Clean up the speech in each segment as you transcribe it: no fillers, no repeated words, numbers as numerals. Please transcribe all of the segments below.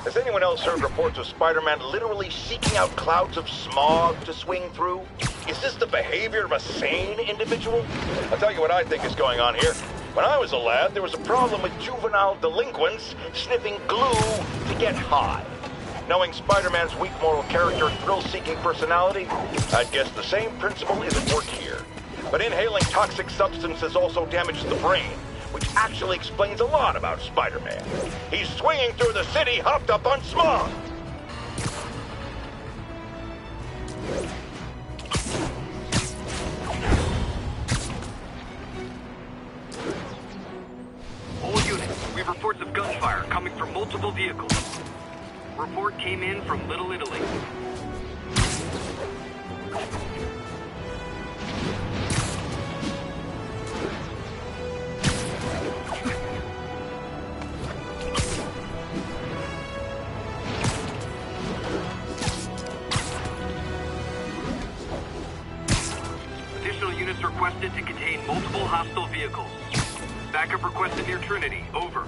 Has anyone else heard reports of Spider-Man literally seeking out clouds of smog to swing through? Is this the behavior of a sane individual? I'll tell you what I think is going on here. When I was a lad, there was a problem with juvenile delinquents sniffing glue to get high. Knowing Spider-Man's weak moral character and thrill-seeking personality, I'd guess the same principle is at work here. But inhaling toxic substances also damages the brain, which actually explains a lot about Spider-Man. He's swinging through the city hopped up on smog! All units, we have reports of gunfire coming from multiple vehicles. Report came in from Little Italy. Additional units requested to contain multiple hostile vehicles. Backup requested near Trinity. Over.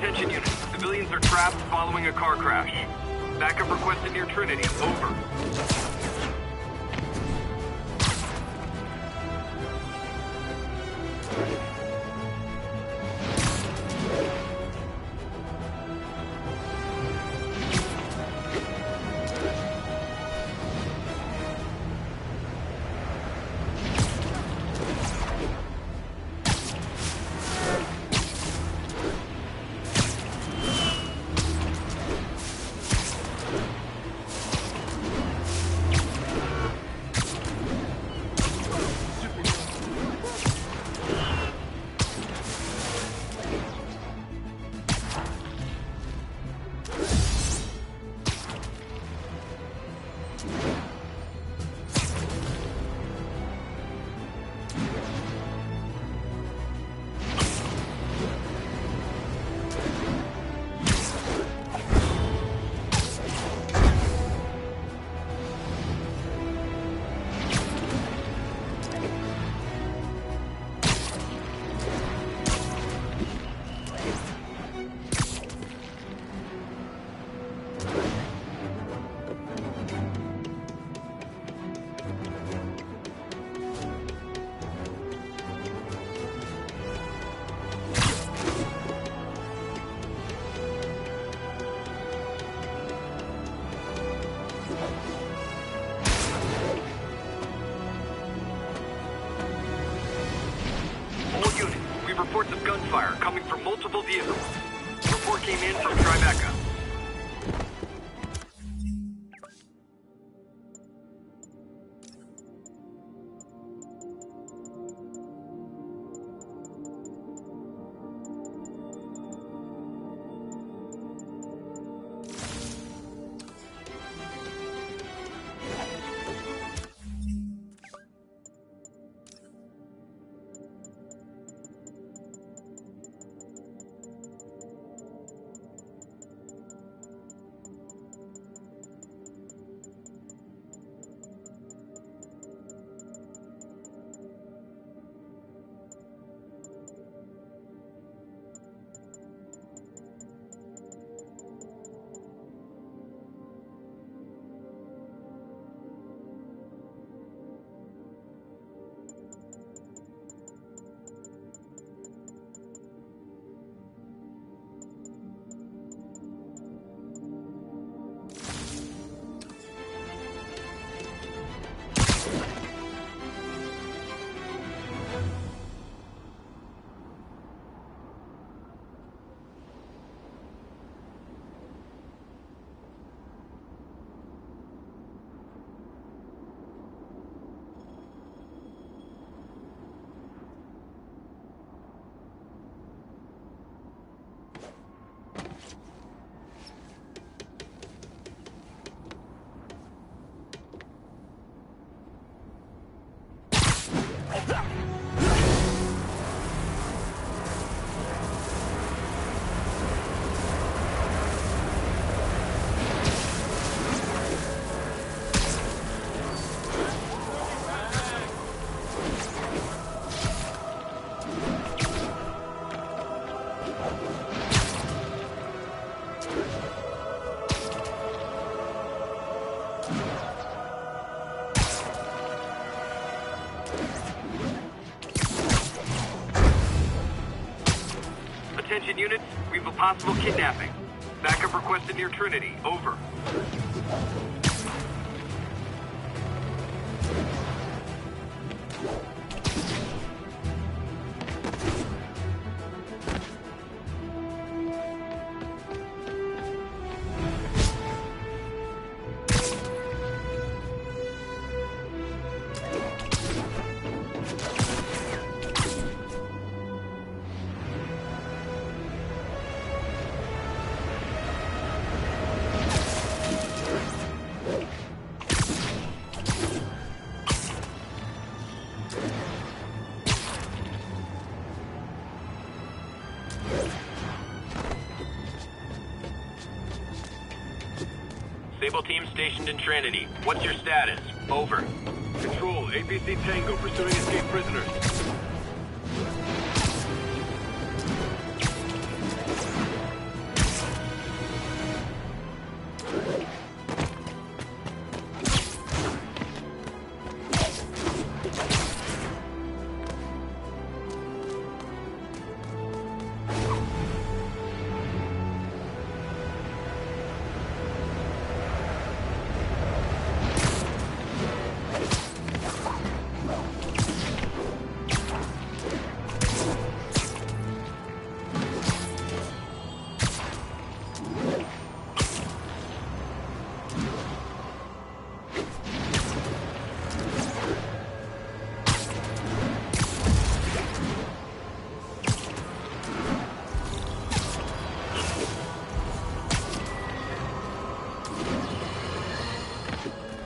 Attention units. Civilians are trapped following a car crash. Backup requested near Trinity. Over. Reports of gunfire coming from multiple vehicles. Report came in from Tribeca. Attention units, we have a possible kidnapping. Backup requested near Trinity. Over. Sable team stationed in Trinity. What's your status? Over. Control, APC Tango pursuing escaped prisoners.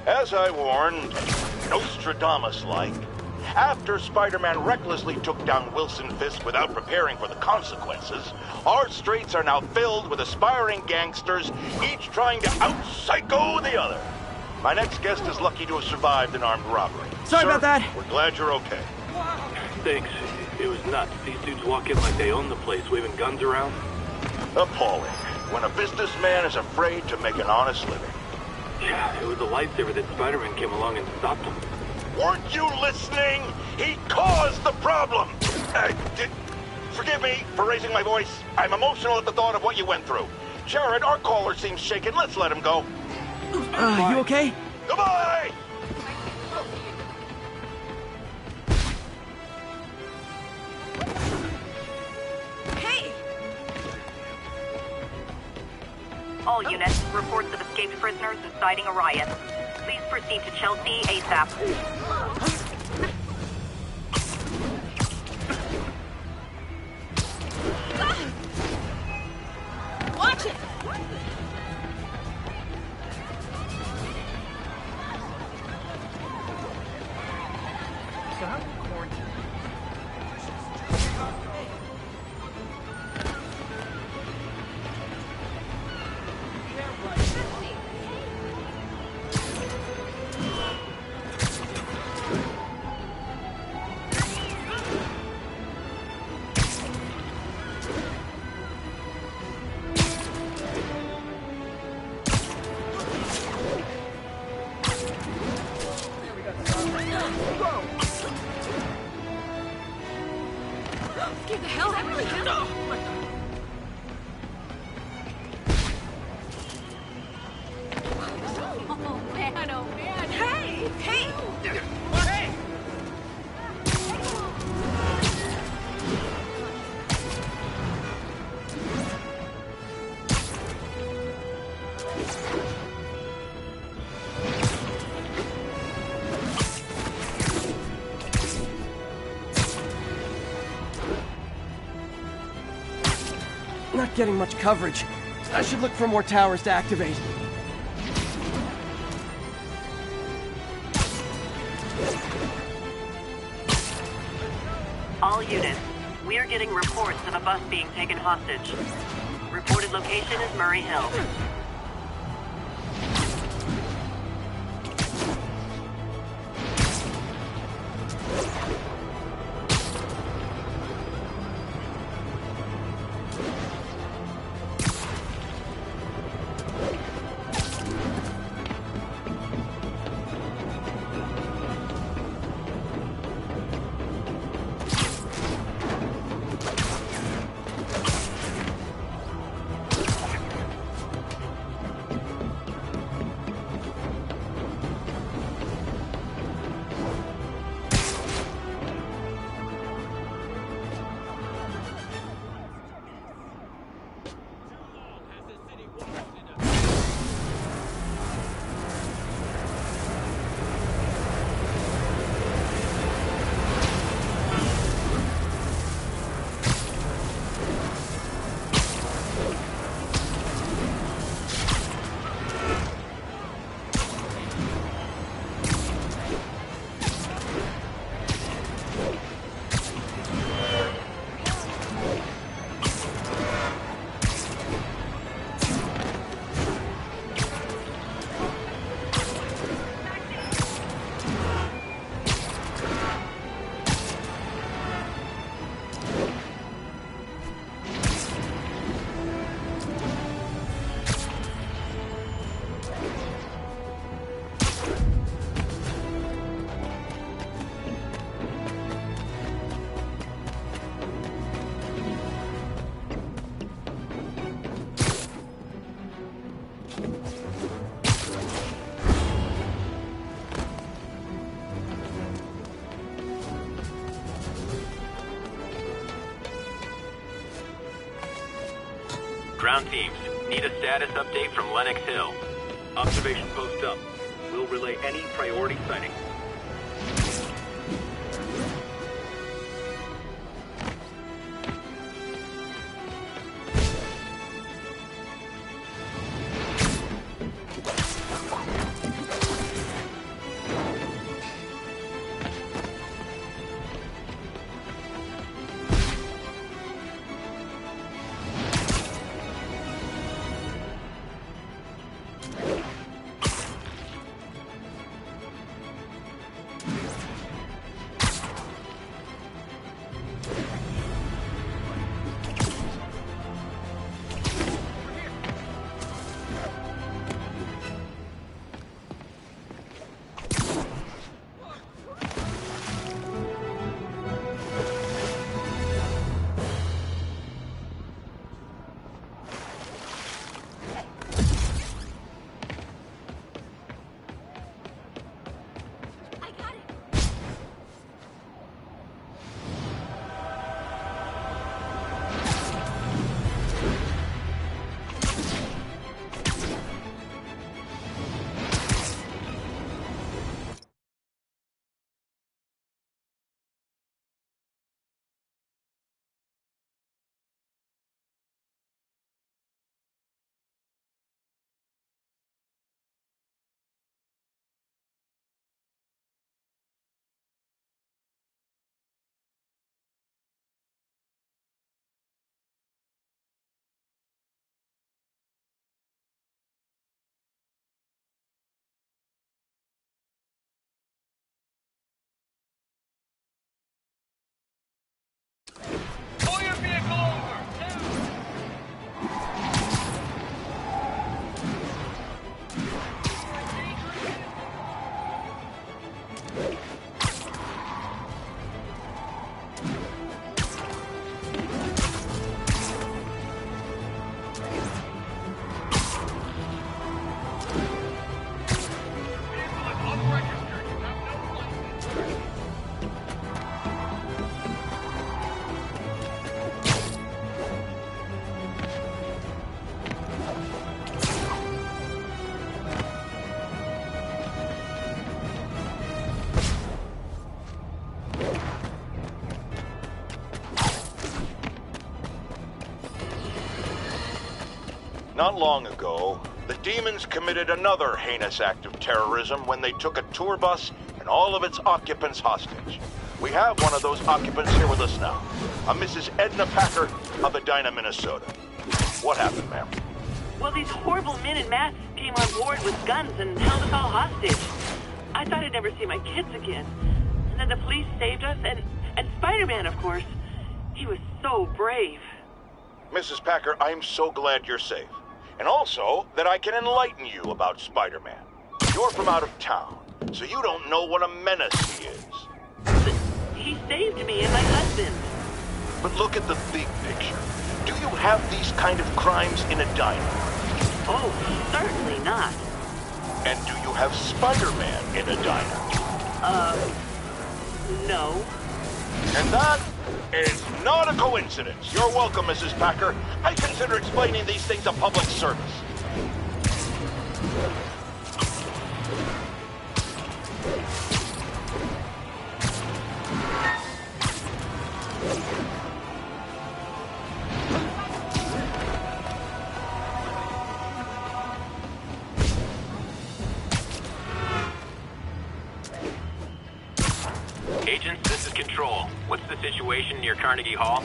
As I warned, Nostradamus-like, after Spider-Man recklessly took down Wilson Fisk without preparing for the consequences, our streets are now filled with aspiring gangsters, each trying to out-psycho the other. My next guest is lucky to have survived an armed robbery. Sorry Sir, about that. We're glad you're okay. Thanks. It was nuts. These dudes walk in like they own the place, waving guns around. Appalling. When a businessman is afraid to make an honest living. Yeah, it was a lifesaver that Spider-Man came along and stopped him. Weren't you listening? He caused the problem! Forgive me for raising my voice. I'm emotional at the thought of what you went through. Jared, our caller seems shaken. Let's let him go. You okay? Goodbye! Hey! All units, reports of escaped prisoners inciting a riot. Please proceed to Chelsea ASAP. Watch it! Get the hell out of here! Oh my God. Oh man, oh man. Hey! Hey! Hey! Not getting much coverage. I should look for more towers to activate. All units, we are getting reports of a bus being taken hostage. Reported location is Murray Hill. Ground teams, need a status update from Lenox Hill. Observation post up. We'll relay any priority sightings. Not long ago, the demons committed another heinous act of terrorism when they took a tour bus and all of its occupants hostage. We have one of those occupants here with us now, a Mrs. Edna Packer of Edina, Minnesota. What happened, ma'am? Well, these horrible men in masks came on board with guns and held us all hostage. I thought I'd never see my kids again. And then the police saved us, and Spider-Man, of course. He was so brave. Mrs. Packer, I'm so glad you're safe. And also that I can enlighten you about Spider-Man. You're from out of town, so you don't know what a menace he is. But he saved me and my husband. But look at the big picture. Do you have these kind of crimes in Edina? Oh, certainly not. And do you have Spider-Man in Edina? No. And that is not a coincidence. You're welcome, Mrs. Packer. I consider explaining these things a public service. Agents, this is Control. What's the situation near Carnegie Hall?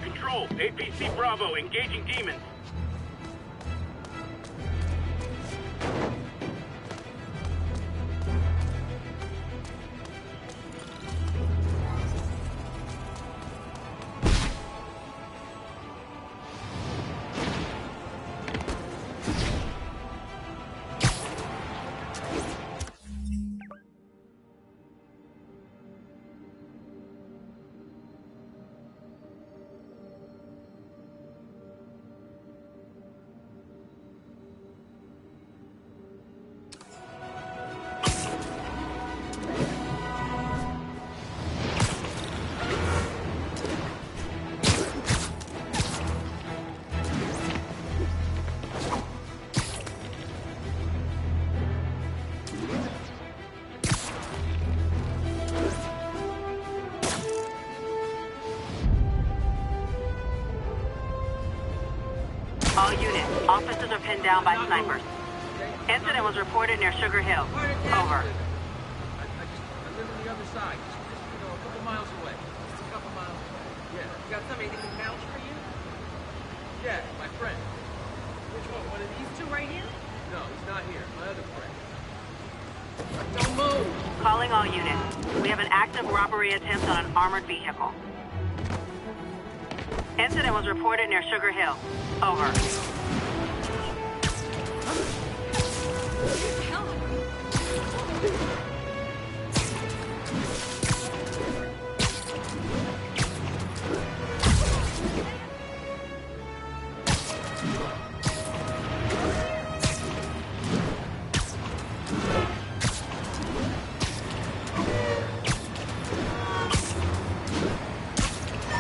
Control, APC Bravo, engaging demons. All units, officers are pinned down by snipers. Incident was reported near Sugar Hill. Over. I live on the other side, just a couple miles away. Just a couple miles away. Yeah. You got somebody that can vouch for you? Yeah, my friend. Which one? One of these two right here? No, he's not here. My other friend. Don't move! Calling all units. We have an active robbery attempt on an armored vehicle. Incident was reported near Sugar Hill. Over.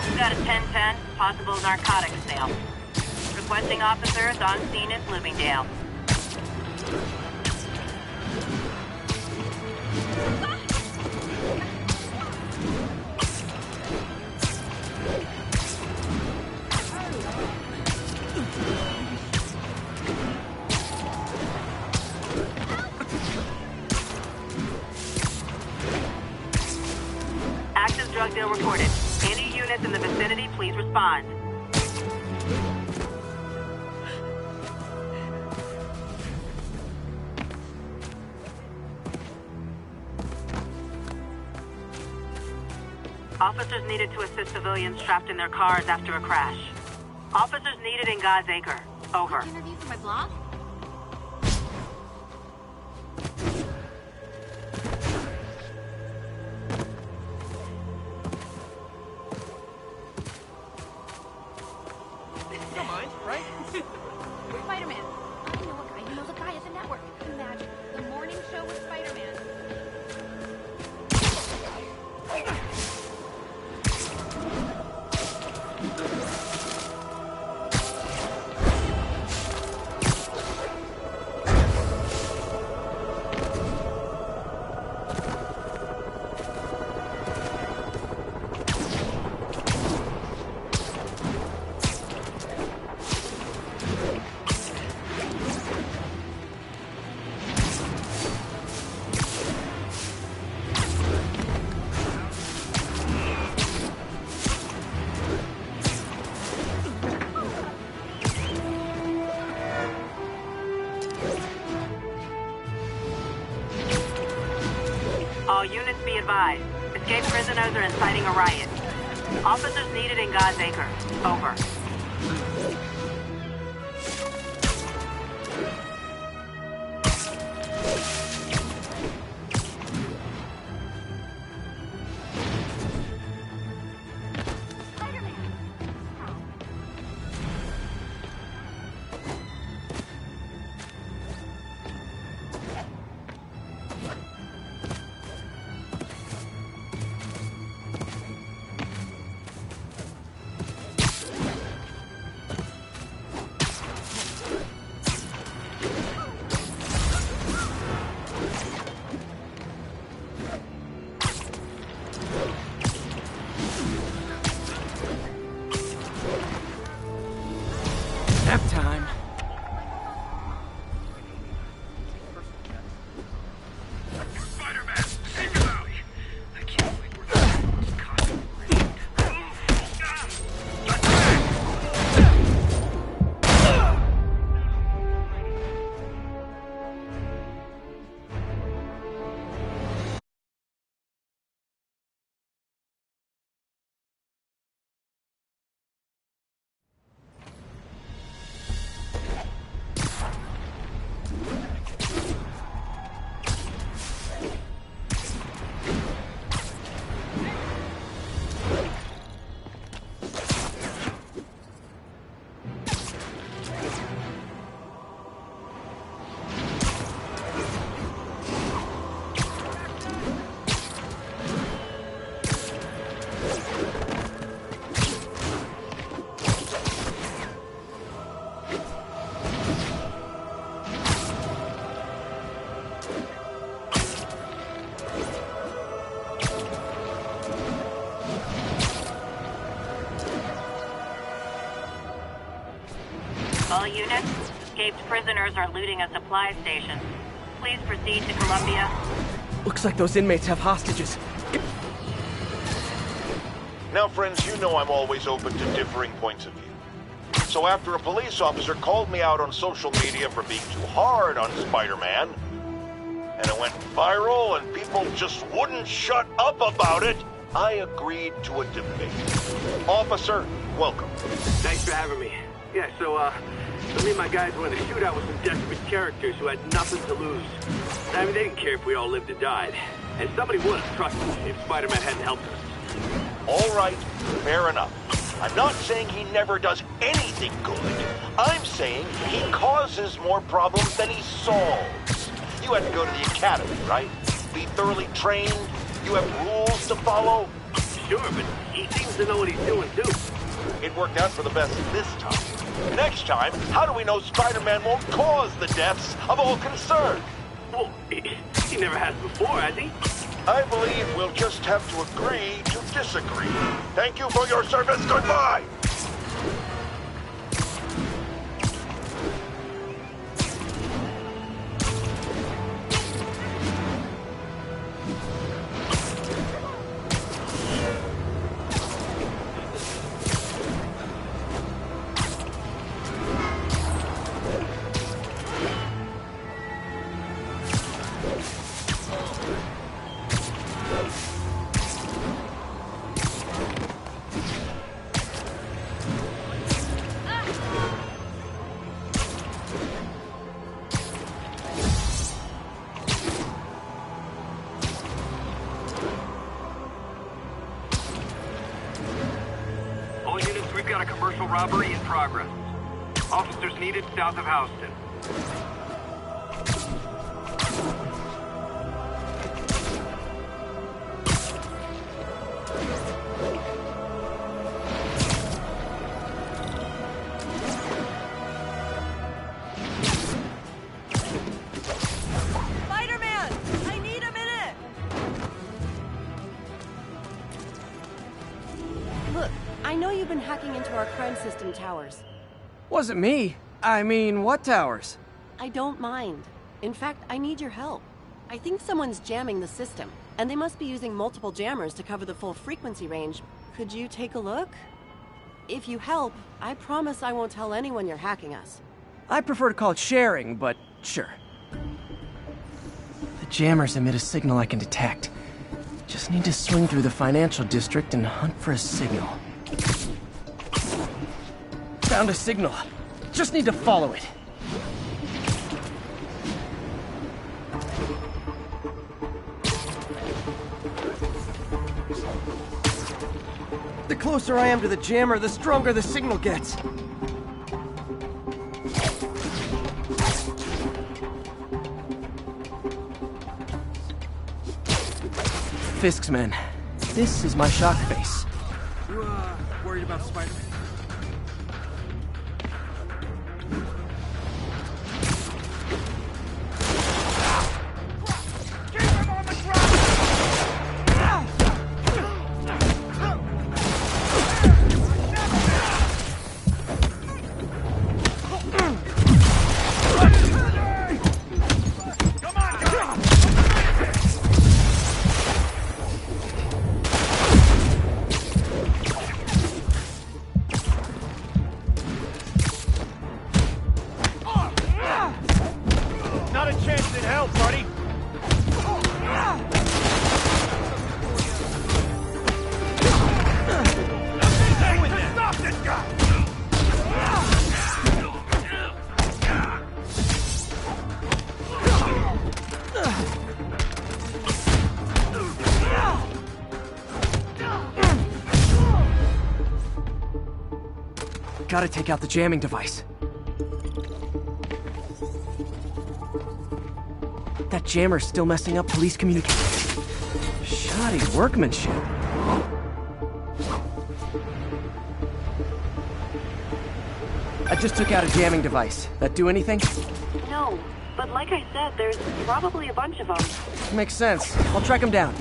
We've got a 1010, possible narcotics sale. Requesting officers on scene at Bloomingdale. Active drug deal reported. Any units in the vicinity, please respond. Officers needed to assist civilians trapped in their cars after a crash. Officers needed in God's Acre. Over. Interview for my blog? Don't mind, right? Spider-Man. I know a guy who knows a guy at the network. Imagine the morning show with Spider-Man. be advised. Escaped prisoners are inciting a riot. Officers needed in God's Acre. Over. Nap time. Spider-Man, take him out! I can't believe we're this concentrated. All units, escaped prisoners are looting a supply station. Please proceed to Columbia. Looks like those inmates have hostages. Now, friends, you know I'm always open to differing points of view. So after a police officer called me out on social media for being too hard on Spider-Man, and it went viral and people just wouldn't shut up about it, I agreed to a debate. Officer, welcome. Thanks for having me. Yeah, so me and my guys were in a shootout with some desperate characters who had nothing to lose. I mean, they didn't care if we all lived or died. And somebody would have, trust me, if Spider-Man hadn't helped us. All right, fair enough. I'm not saying he never does anything good. I'm saying he causes more problems than he solves. You had to go to the academy, right? Be thoroughly trained? You have rules to follow? Sure, but he seems to know what he's doing, too. It worked out for the best this time. Next time, how do we know Spider-Man won't cause the deaths of all concerned? Well, he never has before, has he? I believe we'll just have to agree to disagree. Thank you for your service. Goodbye! We've got a commercial robbery in progress. Officers needed south of Houston. Spider-Man! I need a minute! Look, I know you've been hacking into our crime system towers. Wasn't me. I mean, what towers? I don't mind. In fact, I need your help. I think someone's jamming the system, and they must be using multiple jammers to cover the full frequency range. Could you take a look? If you help, I promise I won't tell anyone you're hacking us. I prefer to call it sharing, but sure. The jammers emit a signal I can detect. Just need to swing through the financial district and hunt for a signal. Found a signal. Just need to follow it. The closer I am to the jammer, the stronger the signal gets. Fisk's men. This is my shock face. You, worried about Spider-Man? Gotta take out the jamming device. That jammer's still messing up police communication. Shoddy workmanship. I just took out a jamming device. That do anything? No, but like I said, there's probably a bunch of them. Makes sense. I'll track him down.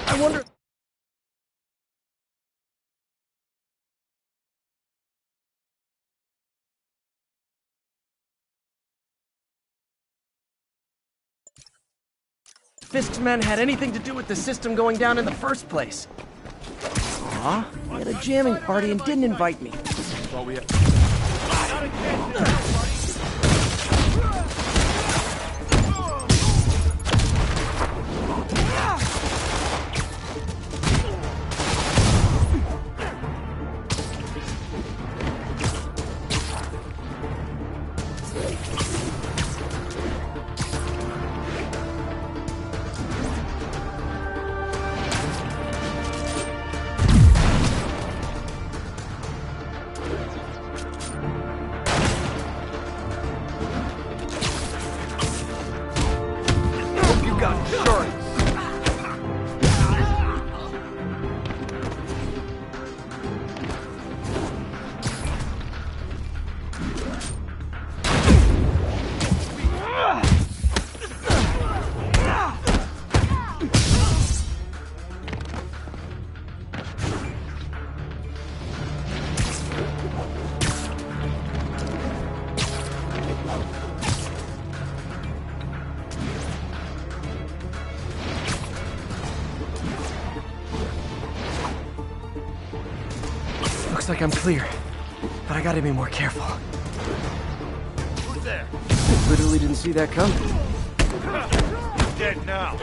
I wonder... Fisk's men had anything to do with the system going down in the first place. Aw, we had a jamming party and didn't invite me. Well, we have... Looks like I'm clear, but I gotta be more careful. Who's there? Literally didn't see that coming. Dead now.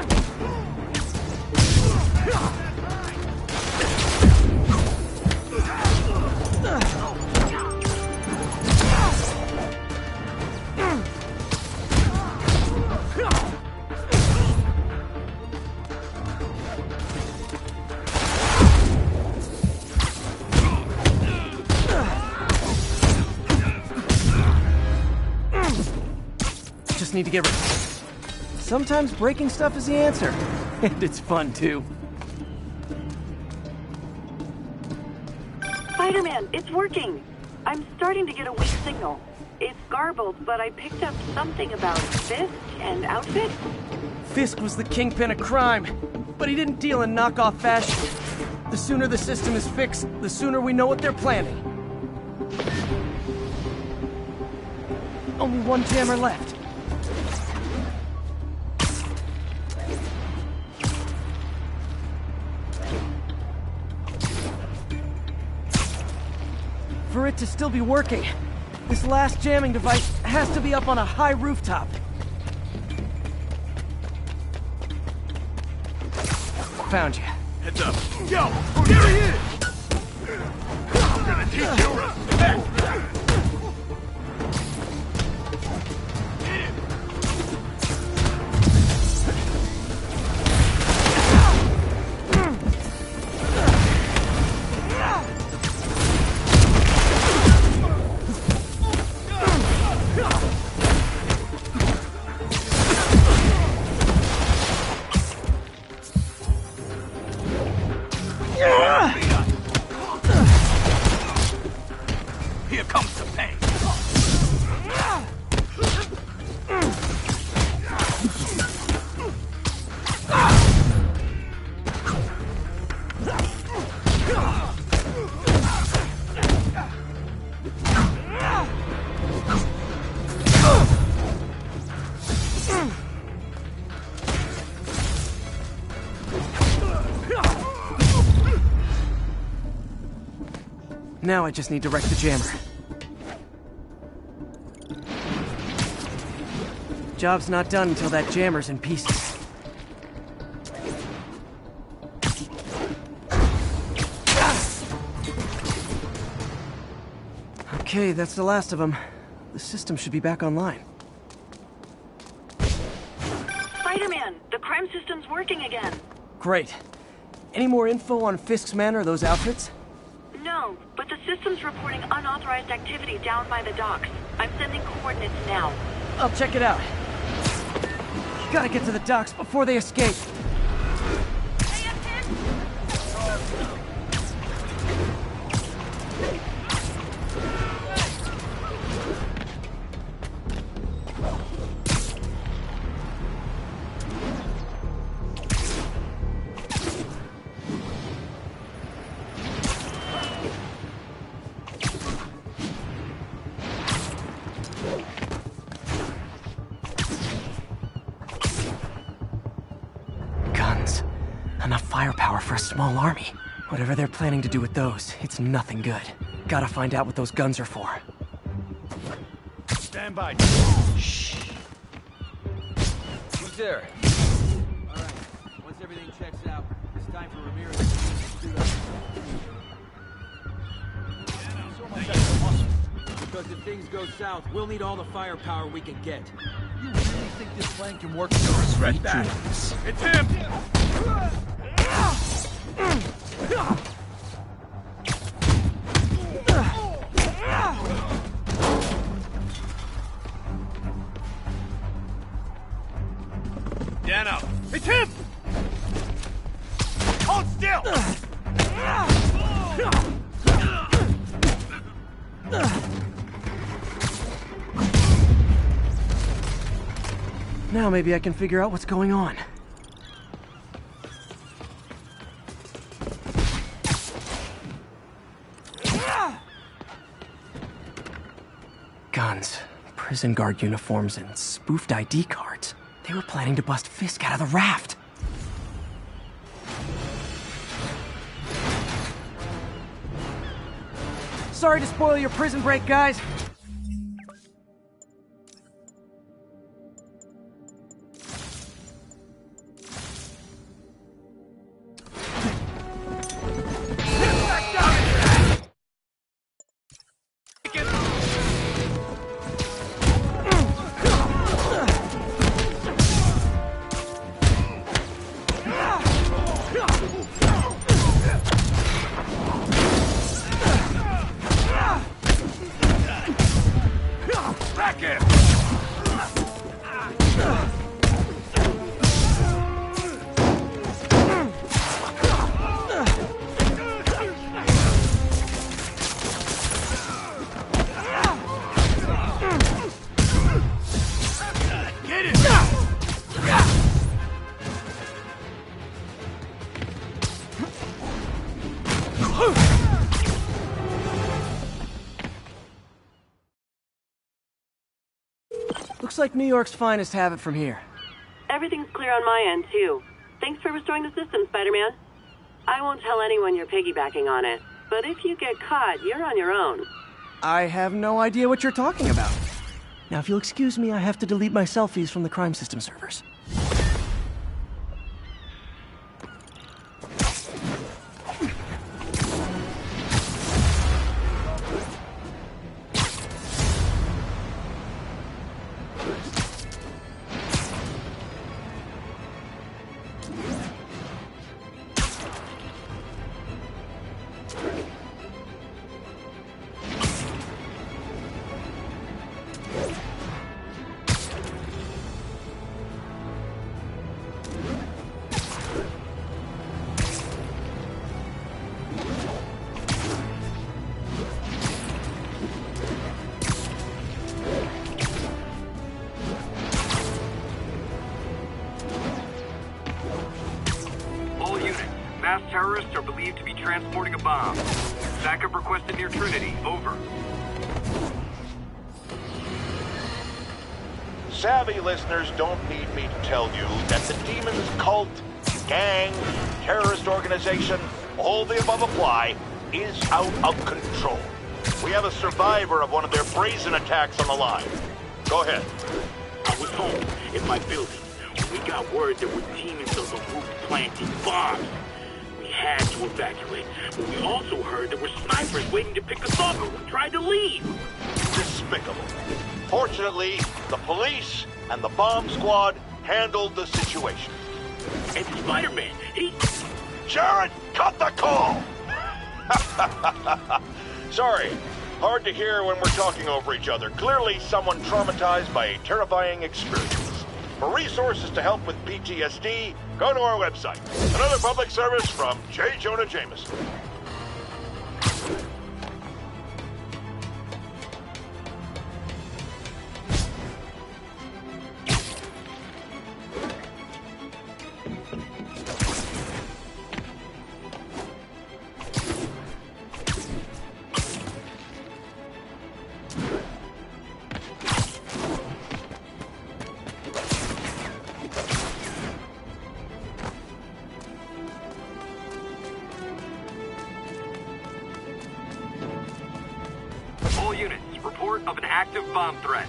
Need to get rid. Sometimes breaking stuff is the answer, and it's fun too. Spider-Man, it's working. I'm starting to get a weak signal. It's garbled, but I picked up something about Fisk and outfit. Fisk was the kingpin of crime, but he didn't deal in knockoff fashion. The sooner the system is fixed, the sooner we know what they're planning. Only one jammer left. For it to still be working, this last jamming device has to be up on a high rooftop. found you. Heads up. Yo! There he is! I'm gonna teach you respect! Here comes the pain. Now I just need to wreck the jammer. Job's not done until that jammer's in pieces. Okay, that's the last of them. The system should be back online. Spider-Man, the crime system's working again. Great. Any more info on Fisk's men or those outfits? No, but the system's reporting unauthorized activity down by the docks. I'm sending coordinates now. I'll check it out. Gotta get to the docks before they escape. Enough firepower for a small army. Whatever they're planning to do with those, it's nothing good. Gotta find out what those guns are for. Stand by. Shh. Who's there? All right. Once everything checks out, it's time for Ramirez to shoot up. So much extra muscle. Because if things go south, we'll need all the firepower we can get. You really think this plan can work? You'll regret that. It's him! Dano! It's him! Hold still! Now maybe I can figure out what's going on. Guns, prison guard uniforms, and spoofed ID cards. They were planning to bust Fisk out of the raft. Sorry to spoil your prison break, guys. Looks like New York's finest have it from here. Everything's clear on my end, too. Thanks for restoring the system, Spider-Man. I won't tell anyone you're piggybacking on it, but if you get caught, you're on your own. I have no idea what you're talking about. Now, if you'll excuse me, I have to delete my selfies from the crime system servers. terrorists are believed to be transporting a bomb. Backup requested near Trinity. Over. Savvy listeners don't need me to tell you that the Demon's cult, gang, terrorist organization, all the above apply, is out of control. We have a survivor of one of their brazen attacks on the line. Go ahead. I was home in my building when we got word there were demons on the roof planting bombs. We had to evacuate, but we also heard there were snipers waiting to pick us off and we tried to leave. Despicable. Fortunately, the police and the bomb squad handled the situation. And Spider-Man, he... Jared, cut the call! Sorry, hard to hear when we're talking over each other. Clearly someone traumatized by a terrifying experience. For resources to help with PTSD, go to our website. Another public service from J. Jonah Jameson. All units, report of an active bomb threat.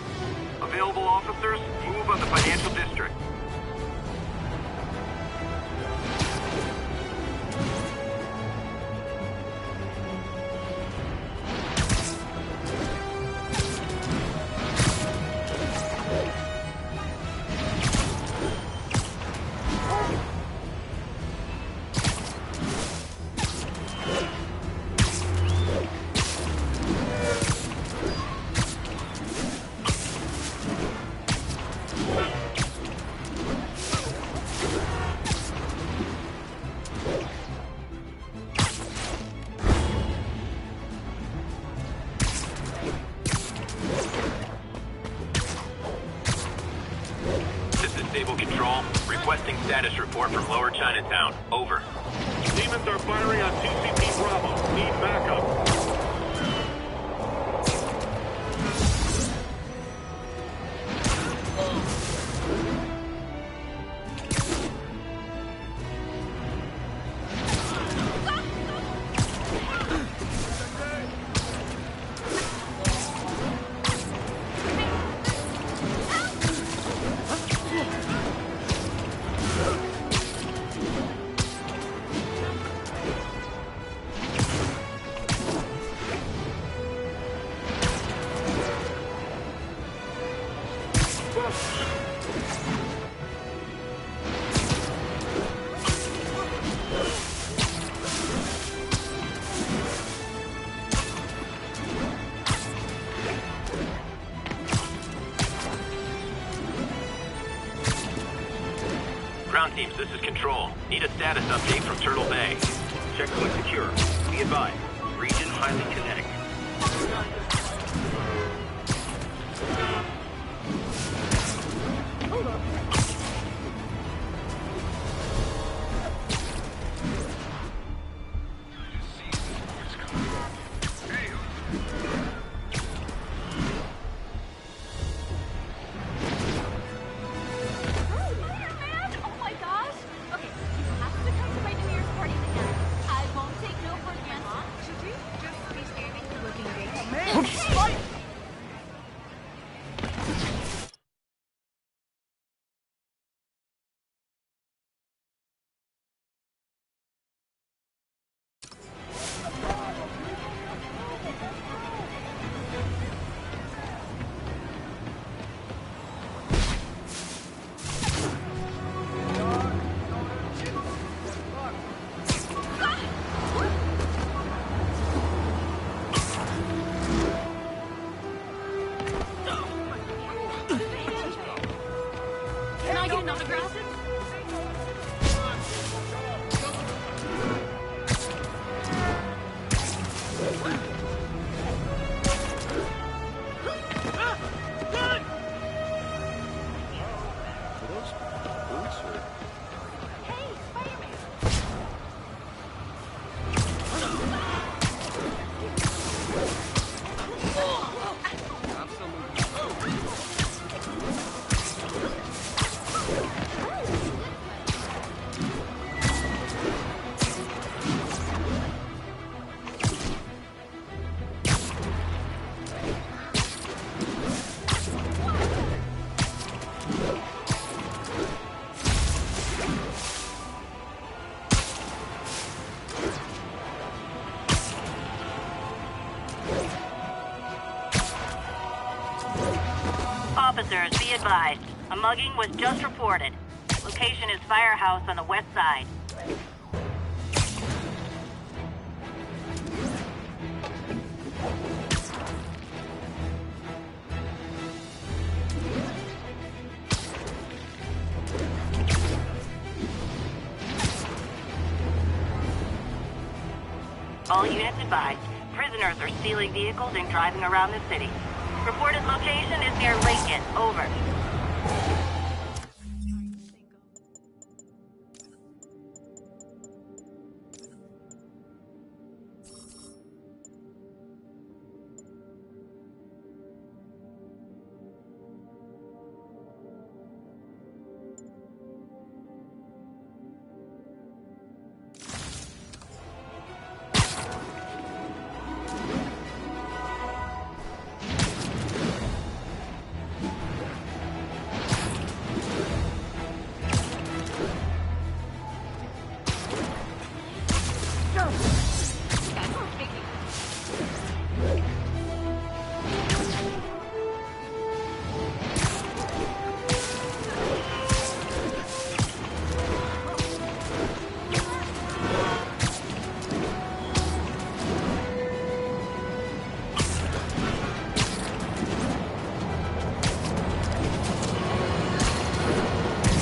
Available officers, move on the financial district. Stable Control, requesting status report from Lower Chinatown. Over. Demons are firing on 2CP Bravo. Need backup. Ground teams, this is Control. Need a status update from Turtle Bay. Checkpoint secure. Be advised. Region highly kinetic. Officers, be advised. A mugging was just reported. Location is Firehouse on the west side. All units advised. Prisoners are stealing vehicles and driving around the city. Reported location is near Lincoln. Over.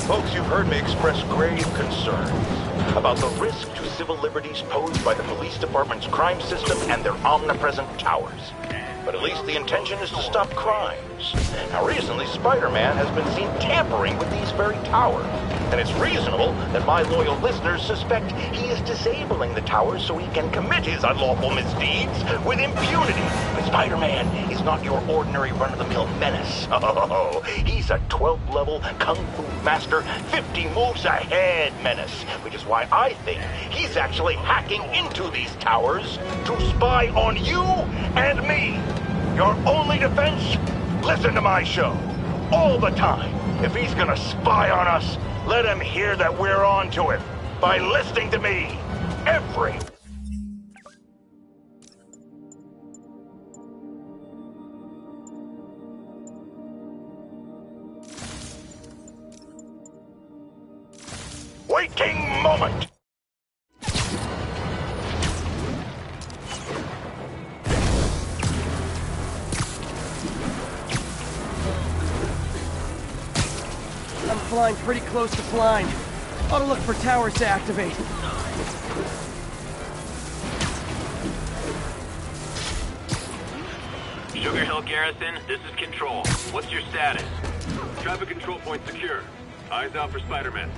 Folks, you've heard me express grave concerns about the risk to civil liberties posed by the police department's crime system and their omnipresent towers. But at least the intention is to stop crimes. Now, recently, Spider-Man has been seen tampering with these very towers. And it's reasonable that my loyal listeners suspect he is disabling the towers so he can commit his unlawful misdeeds with impunity. But Spider-Man is not your ordinary run-of-the-mill menace. Oh, he's a 12th-level Kung Fu Master, 50 moves ahead menace, which is why I think he's actually hacking into these towers to spy on you and me. Your only defense? Listen to my show. All the time. If he's gonna spy on us, let him hear that we're on to him by listening to me. Every... waking moment! I'm flying pretty close to flying. Ought to look for towers to activate. Sugar Hill Garrison, this is Control. What's your status? Traffic control point secure. Eyes out for Spider-Man.